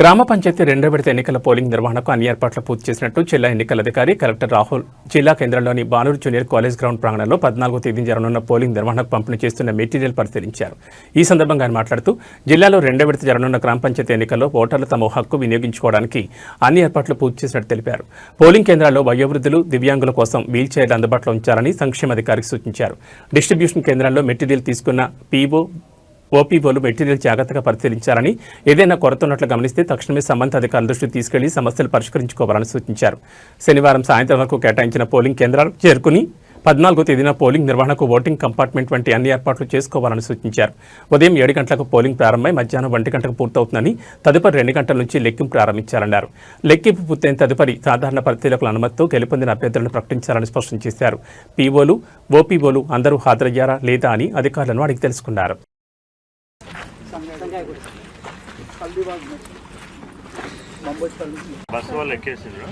గ్రామ పంచాయతీ రెండో విడత ఎన్నికల పోలింగ్ నిర్వహణకు అన్ని ఏర్పాట్లు పూర్తి చేసినట్టు జిల్లా ఎన్నికల అధికారి కలెక్టర్ రాహుల్ జిల్లా కేంద్రంలోని బానూరు జూనియర్ కాలేజ్ గ్రౌండ్ ప్రాంగణంలో 14వ తేదీ జరగనున్న పోలింగ్ నిర్వహణకు పంపిణీ చేస్తున్న మెటీరియల్ పరిశీలించారు. ఈ సందర్భంగా ఆయన మాట్లాడుతూ జిల్లాలో రెండో విడత జరగనున్న గ్రామ పంచాయతీ ఎన్నికల్లో ఓటర్లు తమ హక్కు వినియోగించుకోవడానికి అన్ని ఏర్పాట్లు పూర్తి చేసినట్టు తెలిపారు. పోలింగ్ కేంద్రాల్లో వయోవృద్ధులు, దివ్యాంగుల కోసం వీల్ చైర్లు అందుబాటులో ఉంచాలని సంక్షేమ అధికారికి సూచించారు. డిస్ట్రిబ్యూషన్ కేంద్రాల్లో మెటీరియల్ తీసుకున్న పీఓ, ఓపీఓలు మెటీరియల్ జాగ్రత్తగా పరిశీలించాలని, ఏదైనా కొరత ఉన్నట్లు గమనిస్తే తక్షణమే సంబంధిత అధికారుల దృష్టికి తీసుకెళ్లి సమస్యలు పరిష్కరించుకోవాలని సూచించారు. శనివారం సాయంత్రం వరకు కేటాయించిన పోలింగ్ కేంద్రాలు చేరుకుని 14వ తేదీన పోలింగ్ నిర్వహణకు ఓటింగ్ కంపార్ట్మెంట్ వంటి అన్ని ఏర్పాట్లు చేసుకోవాలని సూచించారు. ఉదయం 7 గంటలకు పోలింగ్ ప్రారంభమై మధ్యాహ్నం 1 గంటకు పూర్తవుతుందని, తదుపరి 2 గంటల నుంచి లెక్కింపు ప్రారంభించాలన్నారు. లెక్కింపు పూర్తయిన తదుపరి సాధారణ పరిశీలకుల అనుమతితో గెలుపొందిన అభ్యర్థులను ప్రకటించాలని స్పష్టం చేశారు. పీఓలు, ఓపీఓలు అందరూ హాజరయ్యారా లేదా అని అధికారులను అడిగి తెలుసుకున్నారు. బస్సు వాళ్ళు ఎక్కేసిండ్రు,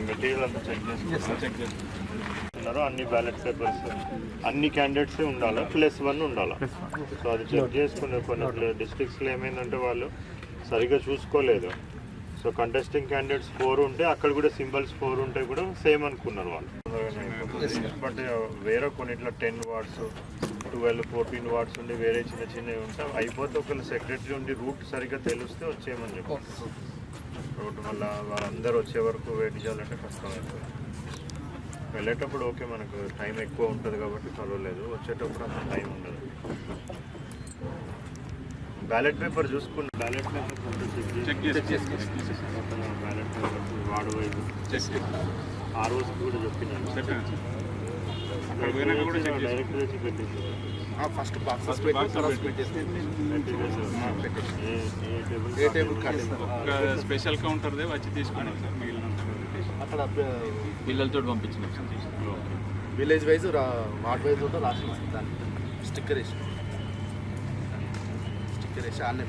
మెటీరియల్ అంతా చెక్ చేసుకున్నారు. అన్ని బ్యాలెట్ పేపర్స్ అన్ని క్యాండిడేట్స్ ఉండాలి, +1 ఉండాలి. సో అది చెక్ చేసుకునే కొన్ని డిస్ట్రిక్ట్స్లో ఏమైందంటే వాళ్ళు సరిగ్గా చూసుకోలేదు. సో కంటెస్టింగ్ క్యాండిడేట్స్ 4 ఉంటే అక్కడ కూడా సింబల్స్ 4 ఉంటే కూడా సేమ్ అనుకున్నారు వాళ్ళు. బట్ వేరే కొన్నిట్లో 10 వార్డ్స్, 12, 14 వార్డ్స్ ఉండి వేరే చిన్న చిన్నవి ఉంటాయి. అయిపోతే ఒకళ్ళు సెక్రటరీ ఉండి రూట్ సరిగ్గా తెలిస్తే వచ్చేయమని చెప్పారు. రూట్ వల్ల వాళ్ళందరూ వచ్చే వరకు వెయిట్ చేయాలంటే కష్టమవుతుంది. వెళ్ళేటప్పుడు ఓకే, మనకు టైం ఎక్కువ ఉంటుంది కాబట్టి పర్వాలేదు, వచ్చేటప్పుడు అంత టైం ఉండదు. బ్యాలెట్ పేపర్ చూసుకుని ballot paper ballot paper ward వైపు ఆ రోజుకి కూడా చెప్పినాను. డైరెక్ట్ వచ్చి పెట్టింది. ఫస్ట్ స్పెషల్ కౌంటర్ వచ్చి తీసుకుని అక్కడ పిల్లలతో పంపించిన విలేజ్ వైజ్ వార్డ్ వైజ్ కూడా రాసిన దాన్ని స్టిక్కర్ వేసి అన్నీ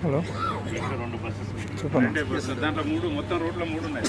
హలో 2 బస్సెస్ దాంట్లో 3 మొత్తం రోడ్లో 3 ఉన్నాయి.